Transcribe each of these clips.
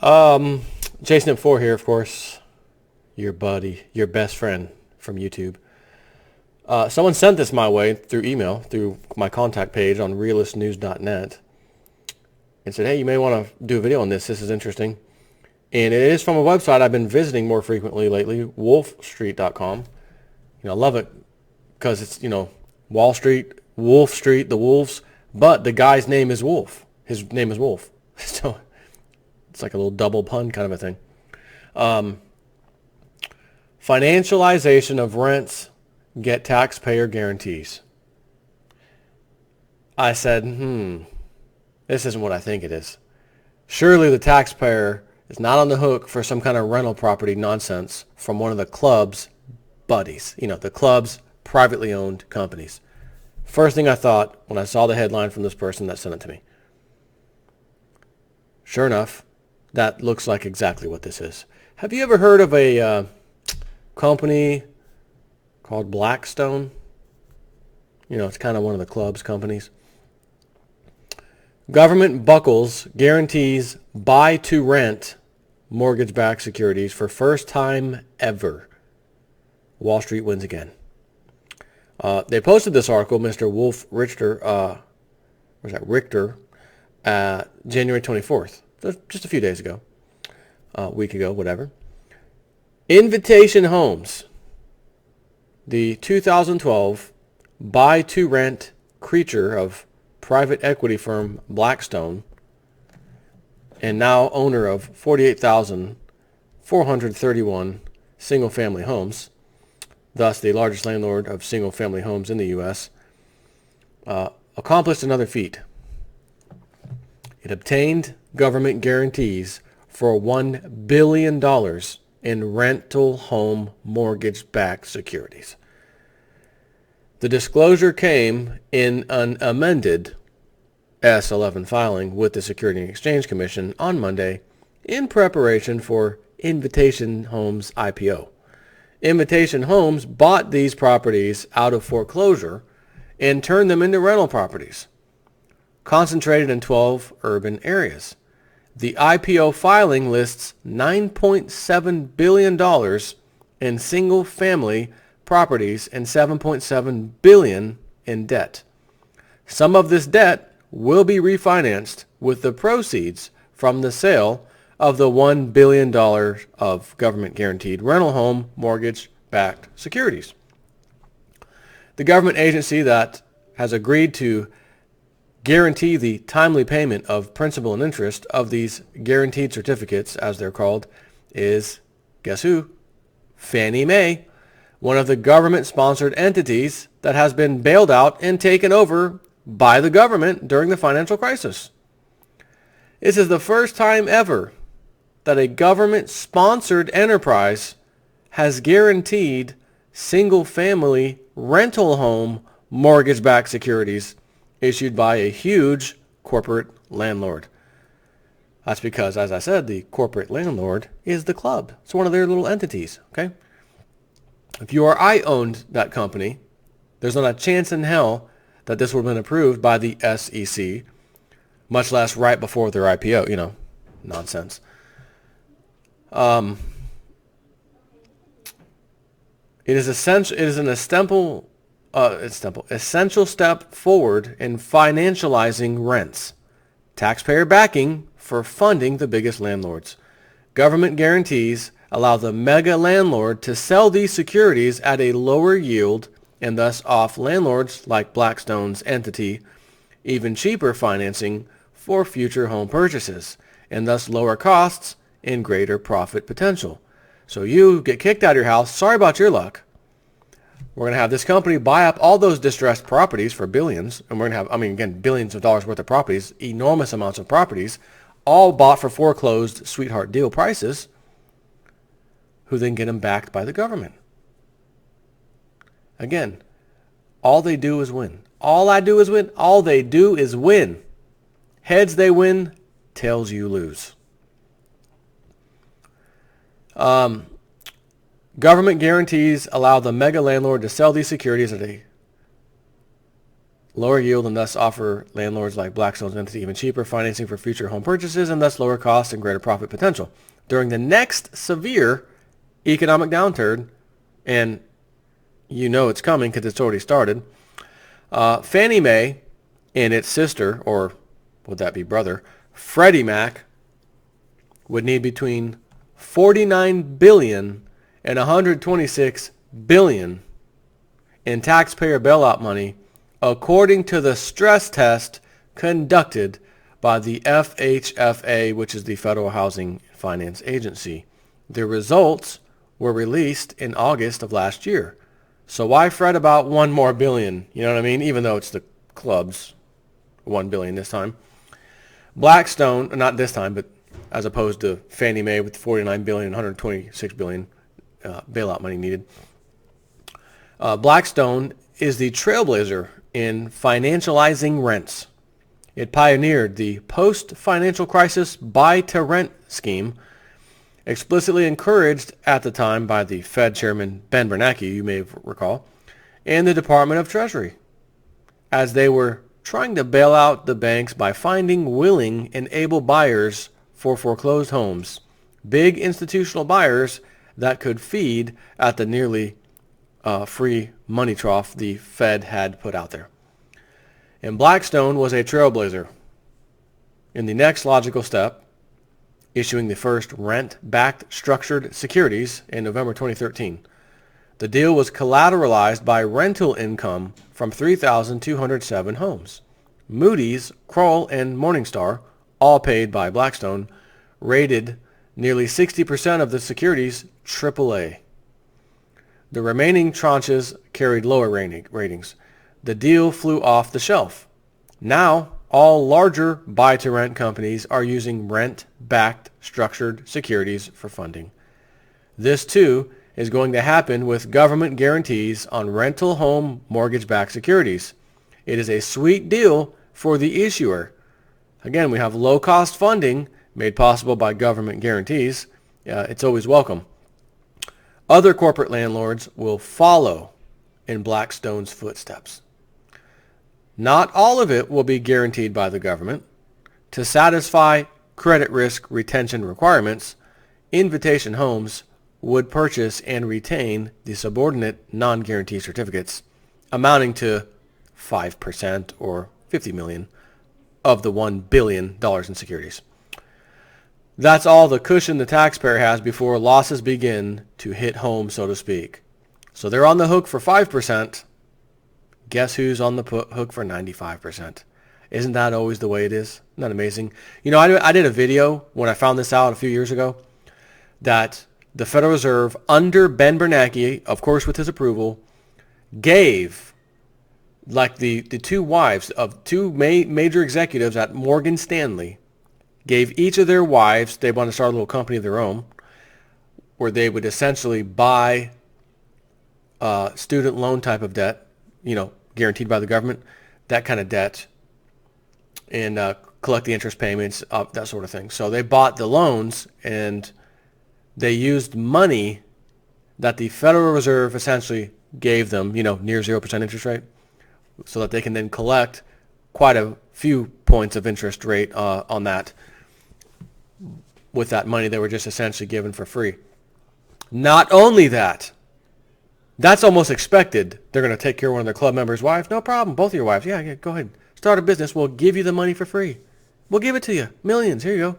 Um, Jason at 4 here, of course. Your buddy, your best friend from YouTube. Someone sent this my way through email, through my contact page on realistnews.net, and said, hey, you may want to do a video on this. This is interesting. And it is from a website I've been visiting more frequently lately, wolfstreet.com. I love it because it's, Wall Street, Wolf Street, the Wolves, but the guy's name is Wolf. His name is Wolf. So it's like a little double pun kind of a thing. Financialization of rents get taxpayer guarantees. I said, this isn't what I think it is. Surely the taxpayer is not on the hook for some kind of rental property nonsense from one of the club's buddies. The club's privately owned companies. First thing I thought when I saw the headline from this person that sent it to me. Sure enough, that looks like exactly what this is. Have you ever heard of a company called Blackstone? It's kind of one of the club's companies. Government buckles guarantees buy-to-rent mortgage-backed securities for first time ever. Wall Street wins again. They posted this article, Mr. Wolf Richter, January 24th, just a few days ago, a week ago, whatever. Invitation Homes, the 2012 buy-to-rent creature of private equity firm Blackstone, and now owner of 48,431 single-family homes, thus the largest landlord of single-family homes in the U.S., accomplished another feat. It obtained government guarantees for $1 billion in rental home mortgage-backed securities. The disclosure came in an amended S-11 filing with the Securities and Exchange Commission on Monday in preparation for Invitation Homes' IPO. Invitation Homes bought these properties out of foreclosure and turned them into rental properties, concentrated in 12 urban areas. The IPO filing lists $9.7 billion in single-family properties and $7.7 billion in debt. Some of this debt will be refinanced with the proceeds from the sale of the $1 billion of government-guaranteed rental home mortgage-backed securities. The government agency that has agreed to guarantee the timely payment of principal and interest of these guaranteed certificates, as they're called, is, guess who? Fannie Mae, one of the government-sponsored entities that has been bailed out and taken over by the government during the financial crisis. This is the first time ever that a government-sponsored enterprise has guaranteed single-family rental home mortgage-backed securities issued by a huge corporate landlord. That's because, as I said, the corporate landlord is the club. It's one of their little entities, okay? If you or I owned that company, there's not a chance in hell that this would have been approved by the SEC, much less right before their IPO, nonsense. It is essential. It is an essential step forward in financializing rents. Taxpayer backing for funding the biggest landlords. Government guarantees allow the mega landlord to sell these securities at a lower yield and thus off landlords like Blackstone's entity even cheaper financing for future home purchases, and thus lower costs and greater profit potential. So you get kicked out of your house, sorry about your luck. We're going to have this company buy up all those distressed properties for billions, and we're going to have, billions of dollars worth of properties, enormous amounts of properties, all bought for foreclosed sweetheart deal prices, who then get them backed by the government. Again, all they do is win. All I do is win. All they do is win. Heads they win, tails you lose. Government guarantees allow the mega landlord to sell these securities at a lower yield and thus offer landlords like Blackstone's entity even cheaper financing for future home purchases and thus lower costs and greater profit potential. During the next severe economic downturn, and you know it's coming because it's already started, Fannie Mae and its sister, or would that be brother, Freddie Mac, would need between $49 billion and $126 billion in taxpayer bailout money, according to the stress test conducted by the FHFA, which is the Federal Housing Finance Agency. The results were released in August of last year. So why fret about one more billion? You know what I mean? Even though it's the club's $1 billion this time. Blackstone, not this time, but as opposed to Fannie Mae with $49 billion and $126 billion bailout money needed. Blackstone is the trailblazer in financializing rents. It pioneered the post-financial crisis buy-to-rent scheme, explicitly encouraged at the time by the Fed Chairman Ben Bernanke, you may recall, and the Department of Treasury, as they were trying to bail out the banks by finding willing and able buyers for foreclosed homes, big institutional buyers that could feed at the nearly free money trough the Fed had put out there. And Blackstone was a trailblazer in the next logical step, issuing the first rent-backed structured securities in November 2013. The deal was collateralized by rental income from 3,207 homes. Moody's, Kroll, and Morningstar, all paid by Blackstone, rated nearly 60% of the securities AAA. The remaining tranches carried lower ratings. The deal flew off the shelf. Now, all larger buy-to-rent companies are using rent-backed structured securities for funding. This, too, is going to happen with government guarantees on rental home mortgage-backed securities. It is a sweet deal for the issuer. Again, we have low-cost funding made possible by government guarantees. It's always welcome. Other corporate landlords will follow in Blackstone's footsteps. Not all of it will be guaranteed by the government. To satisfy credit risk retention requirements, Invitation Homes would purchase and retain the subordinate non-guarantee certificates amounting to 5% or $50 million of the $1 billion in securities. That's all the cushion the taxpayer has before losses begin to hit home, so to speak. So they're on the hook for 5%. Guess who's on the hook for 95%? Isn't that always the way it is? Isn't that amazing? You know, I did a video when I found this out a few years ago that the Federal Reserve, under Ben Bernanke, of course with his approval, gave like the two wives of two major executives at Morgan Stanley, gave each of their wives, they want to start a little company of their own, where they would essentially buy student loan type of debt, you know, guaranteed by the government, that kind of debt, and collect the interest payments, that sort of thing. So they bought the loans, and they used money that the Federal Reserve essentially gave them, you know, near 0% interest rate, so that they can then collect quite a few points of interest rate on that with that money they were just essentially given for free. Not only that, that's almost expected. They're going to take care of one of their club members' wives. No problem. Both of your wives. Yeah, go ahead. Start a business. We'll give you the money for free. We'll give it to you. Millions. Here you go.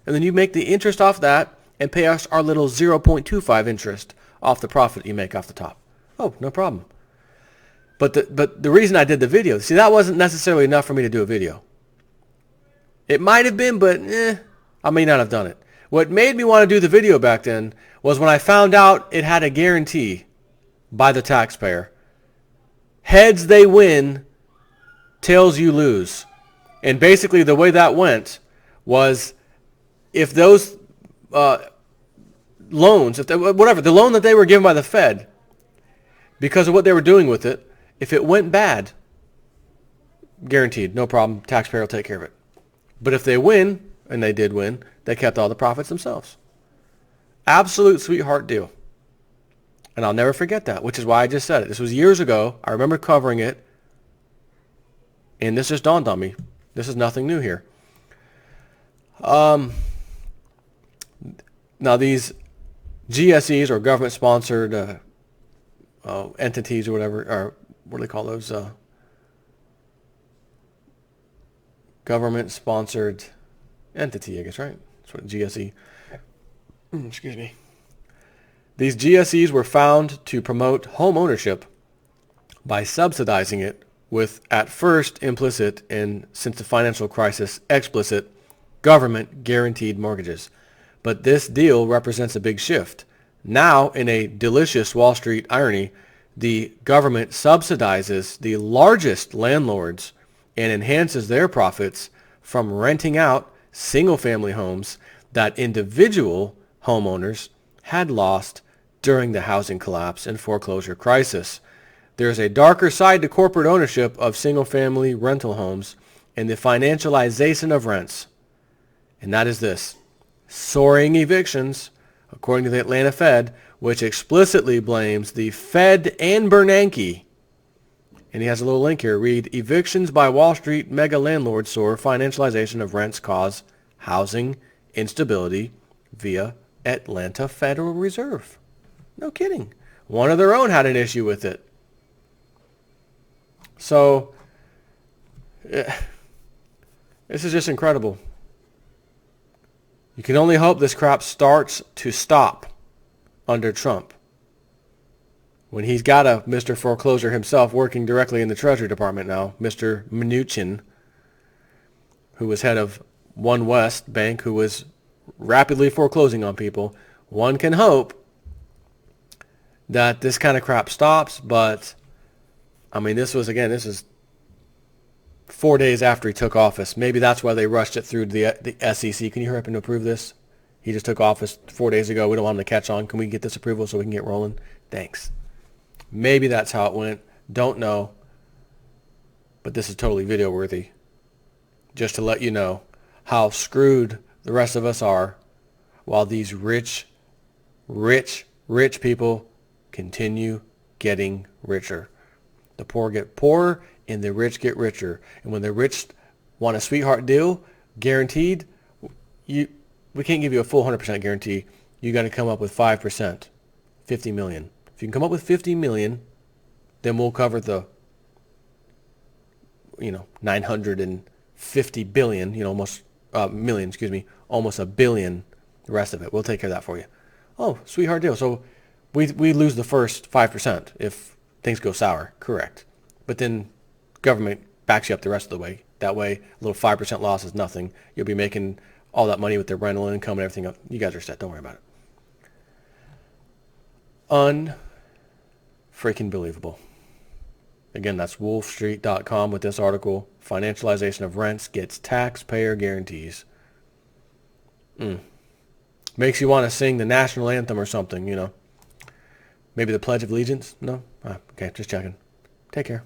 And then you make the interest off that and pay us our little 0.25 interest off the profit you make off the top. Oh, no problem. But the reason I did the video, see, that wasn't necessarily enough for me to do a video. It might have been, but I may not have done it. What made me want to do the video back then was when I found out it had a guarantee by the taxpayer. Heads they win, tails you lose. And basically the way that went was if those loans, the loan that they were given by the Fed, because of what they were doing with it, if it went bad, guaranteed, no problem, taxpayer will take care of it. But if they win, and they did win, they kept all the profits themselves. Absolute sweetheart deal. And I'll never forget that, which is why I just said it. This was years ago. I remember covering it. And this just dawned on me. This is nothing new here. Now these GSEs, or government-sponsored entities or whatever, or what do they call those? Government-sponsored entity, I guess, right? That's what GSE. Excuse me. These GSEs were found to promote home ownership by subsidizing it with, at first, implicit and, since the financial crisis, explicit government-guaranteed mortgages. But this deal represents a big shift. Now, in a delicious Wall Street irony, the government subsidizes the largest landlords and enhances their profits from renting out single-family homes that individual homeowners had lost during the housing collapse and foreclosure crisis. There's a darker side to corporate ownership of single-family rental homes and the financialization of rents. And that is this: soaring evictions, according to the Atlanta Fed, which explicitly blames the Fed and Bernanke. And he has a little link here. Read, evictions by Wall Street mega landlords soar, financialization of rents cause housing instability via Atlanta Federal Reserve. No kidding. One of their own had an issue with it. So, this is just incredible. You can only hope this crap starts to stop under Trump, when he's got a Mr. Foreclosure himself working directly in the Treasury Department now, Mr. Mnuchin, who was head of One West Bank, who was rapidly foreclosing on people. One can hope that this kind of crap stops, but I mean, this is 4 days after he took office. Maybe that's why they rushed it through the SEC. Can you hurry up and approve this? He just took office 4 days ago. We don't want him to catch on. Can we get this approval so we can get rolling? Thanks. Maybe that's how it went. Don't know. But this is totally video worthy. Just to let you know how screwed the rest of us are while these rich people continue getting richer. The poor get poorer and the rich get richer. And when the rich want a sweetheart deal, guaranteed, we can't give you a full 100% guarantee. You got to come up with 5%, 50 million. If you can come up with 50 million, then we'll cover the 950 billion, almost million, almost a billion, the rest of it. We'll take care of that for you. Oh, sweetheart deal. So we lose the first 5% if things go sour. Correct. But then government backs you up the rest of the way. That way, a little 5% loss is nothing. You'll be making all that money with their rental income and everything else. You guys are set. Don't worry about it. Unfreaking believable. Again, that's wolfstreet.com with this article. Financialization of rents gets taxpayer guarantees. Makes you want to sing the national anthem or something, Maybe the Pledge of Allegiance? No? Okay, just checking. Take care.